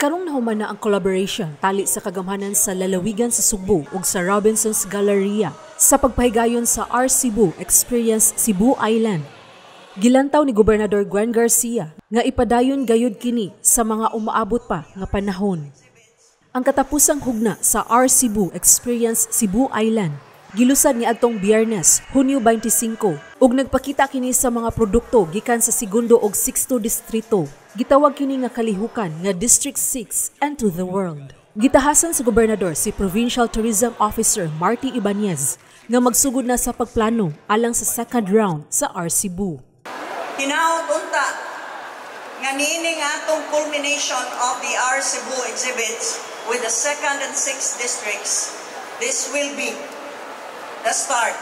Karong nahuman na ang collaboration tali sa kagamhanan sa lalawigan sa Sugbo ug sa Robinson's Galleria sa pagpahigayon sa R-Cebu Experience Cebu Island. Gilantaw ni Gobernador Gwen Garcia nga ipadayon gayud kini sa mga umaabot pa nga panahon. Ang katapusang hugna sa R-Cebu Experience Cebu Island gilusad ni adtong Biyernes, Hunyo 25 ug nagpakita kini sa mga produkto gikan sa segundo ug sixto distrito. Gitawag kini nga kalihukan nga District 6 and to the world. Gitahasan sa gobernador si Provincial Tourism Officer Marty Ibanez nga magsugod na sa pagplano alang sa second round sa R-Cebu. Hinaot unta nga niini nga atong culmination of the R-Cebu exhibits with the second and sixth districts. This will be the start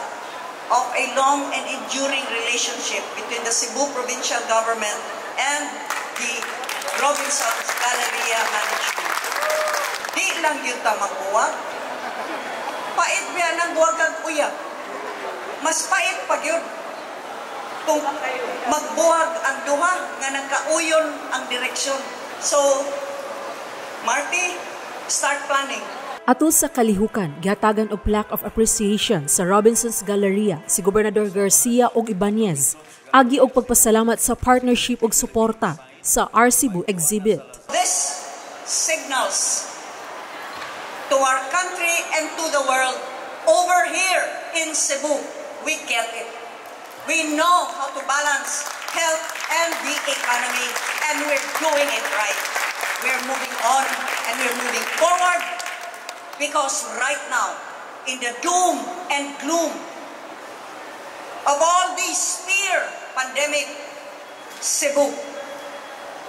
of a long and enduring relationship between the Cebu provincial government and the Robinson's Galleria Management. Di lang yun ta magbuwag. Pait biya ng buwag kag uyab. Mas pait pag yun. Kung magbuwag ang duha nga nagkauyon ang direksyon. So, Marty, start planning. Ato sa kalihukan, gihatagan og plaque of appreciation sa Robinson's Galleria si Gobernador Garcia ug Ibanez, agi og pagpasalamat sa partnership ug suporta sa R-Cebu exhibit. This signals to our country and to the world, over here in Cebu, we get it. We know how to balance health and the economy, and we're doing it right. We're moving on and we're moving forward. Because right now, in the doom and gloom of all this fear pandemic, Cebu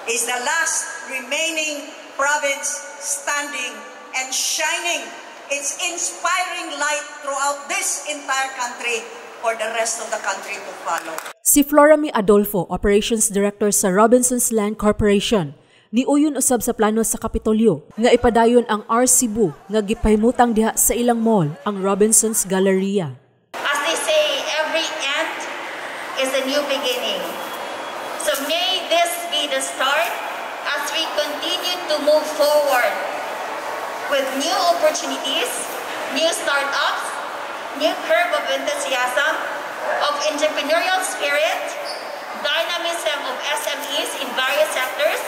is the last remaining province standing and shining its inspiring light throughout this entire country for the rest of the country to follow. Si Florami Adolfo, Operations Director sa Robinson's Land Corporation, niuyon usab sa plano sa Kapitolyo nga ipadayon ang R-Cebu nga gipahimutang diha sa ilang mall ang Robinson's Galleria. As they say, every end is a new beginning. So may this be the start as we continue to move forward with new opportunities, new startups, new curve of enthusiasm, of entrepreneurial spirit, dynamism of SMEs in various sectors,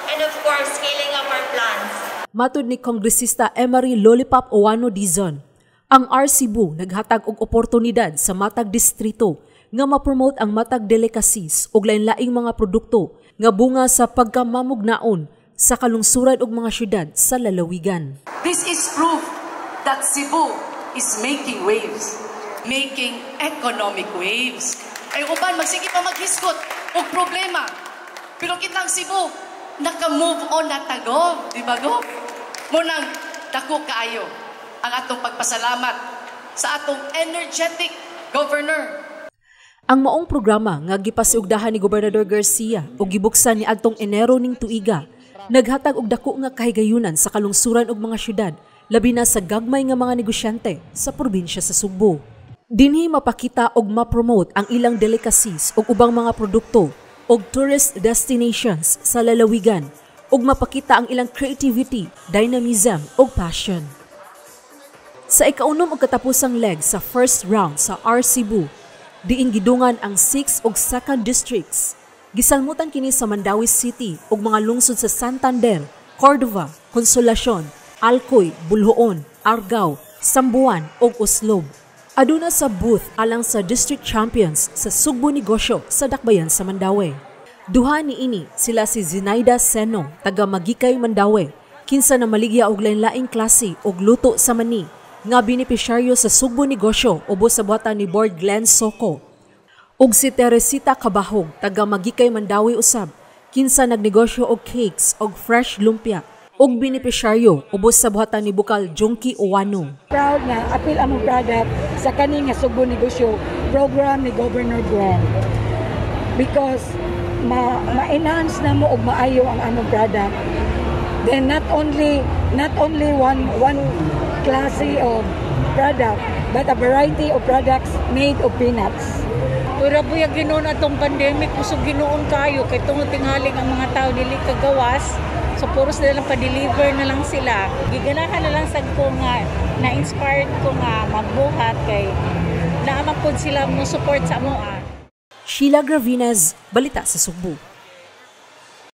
and of course, scaling up our plans. Matud ni Kongresista Emery Lollipop Owano Dizon, ang R-Cebu naghatag og oportunidad sa matag distrito nga ma-promote ang matag delicacies ug lain-laing mga produkto nga bunga sa pagkamamugnaon sa kalungsuran ug mga syudad sa lalawigan. This is proof that Cebu is making waves, making economic waves. Ay uban magsige pa maghiskot og problema. Pero kitang Cebu naka-move on na tago, di ba go? Munang dako kaayo ang atong pagpasalamat sa atong energetic governor. Ang maong programa nga gipasiugdahan ni Gobernador Garcia ug gibuksan ni adtong Enero ning tuiga, naghatag og dako nga kahigayunan sa kalungsuran ug mga syudad, labi na sa gagmay nga mga negosyante sa probinsya sa Sugbo. Dinhi mapakita og ma-promote ang ilang delicacies ug ubang mga produkto og tourist destinations sa lalawigan ug mapakita ang ilang creativity, dynamism ug passion. Sa ikaunom ug katapusang leg sa first round sa R-Cebu, diin gidungan ang 6 ug 2nd districts. Gisalmutan kini sa Mandawi City ug mga lungsod sa Santander, Cordova, Consolacion, Alcoy, Bulhoon, Argao, Sambuan ug Uslob. Aduna sa booth alang sa district champions sa Sugbo Negosyo sa Dakbayan sa Mandawi. Duha niini sila si Zinaida Seno, taga Magikay, Mandawi, kinsa na maligya og lain-laing klase og luto sa mani, nga benepisyaryo sa Sugbo Negosyo ubos sa buhatan ni Board Glenn Soco. Ug si Teresita Cabahog, taga Magikay, Mandawi usab, kinsa nagnegosyo og cakes og fresh lumpia ug benepisyaryo ubos sa buhatan ni Bukal Junkie Owano. Proud nga apil among product sa kani nga Sugbo Negosyo program ni Governor Gwen. Because ma-enhance na mo og maayo ang among product. Then not only one class of product, but a variety of products made of peanuts. Pura buyag ginoon atong pandemic, kusog ginoon kayo, kay tungod tingaling ang mga tao dili kagawas. So puros na lang pa-deliver na lang sila. Giganahan na lang sad ko nga, na-inspired ko nga magbuhat kay naamang pod sila mo support sa amoa. Sheila Gravinez, Balita sa Sugbo.